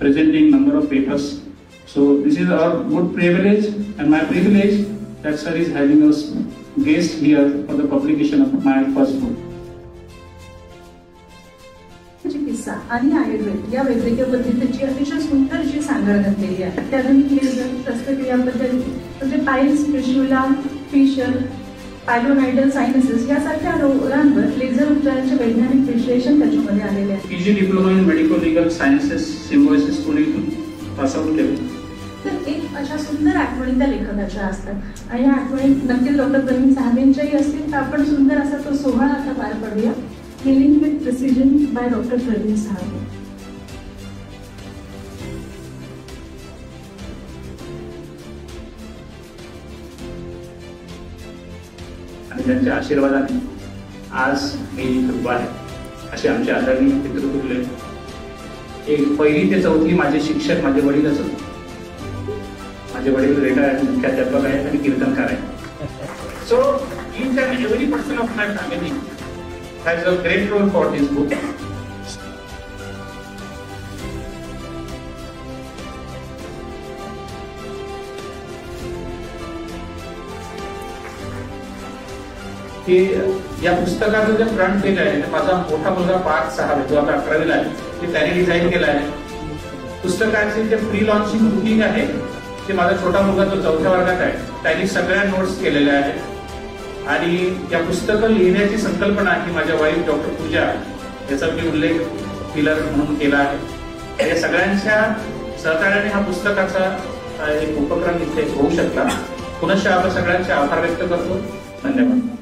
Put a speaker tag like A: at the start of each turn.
A: presenting number of papers. So this is our good privilege and my privilege that sir is having us guest here for the publication of my first book.
B: चिकित्सा आणि आयुर्वेद या वैद्यकीय पद्धतीची अतिशय सुंदर अशी सांगड घातलेली आहे. त्यानंतर लेझर शस्त्रक्रिया पद्धती म्हणजे पाईल्स, फिशुला, फिशर, पायलोनायडल सायनसेस यासारख्या रोगांवर लेझर उपचारांचे वैज्ञानिक विश्लेषण त्याच्यामध्ये आलेले आहे.
A: PG diploma in medico legal sciences symbiosis पुण्यातून पास आउट केले.
B: तर एक अशा सुंदर आठवणी त्या लेखकाच्या असतात आणि या आठवणी नक्कीच डॉक्टर प्रवीण साहेबांच्याही असतील. तर आपण सुंदर असा तो सोहळा आता पार पडूया. Healing with Precision by Dr. Praveen Sahabe.
A: आणि त्यांच्या आशीर्वादाने आज मी इथे उभा आहे. असे आमचे आदरणीय पितृतुल्य एक पहिली ते चौथी माझे शिक्षक माझे वडीलच होते. माझे वडील रिटायर्ड मुख्याध्यापक आहेत आणि कीर्तनकार आहेत. So each and every person of my family has a great role for this book. की या पुस्तकाचं जे फ्रंट पेज आहे ते माझा मोठा मुलगा 5-6 आहे जो आता 11वीला आहे ते त्याने डिझाईन केलं आहे. पुस्तकाचे जे प्री लॉन्चिंग बुकिंग आहे ते माझा छोटा मुलगा जो 4थ्या वर्गात आहे त्यांनी सगळ्या नोट्स केलेल्या आहेत. आणि या पुस्तकं लिहिण्याची संकल्पना ही माझ्या वाईफ डॉक्टर पूजा याचा मी उल्लेख पिलर म्हणून केला आहे. या सगळ्यांच्या सहकार्याने हा पुस्तकाचा एक उपक्रम इथे होऊ शकला. पुनश्च आपण सगळ्यांचे आभार व्यक्त करतो. धन्यवाद.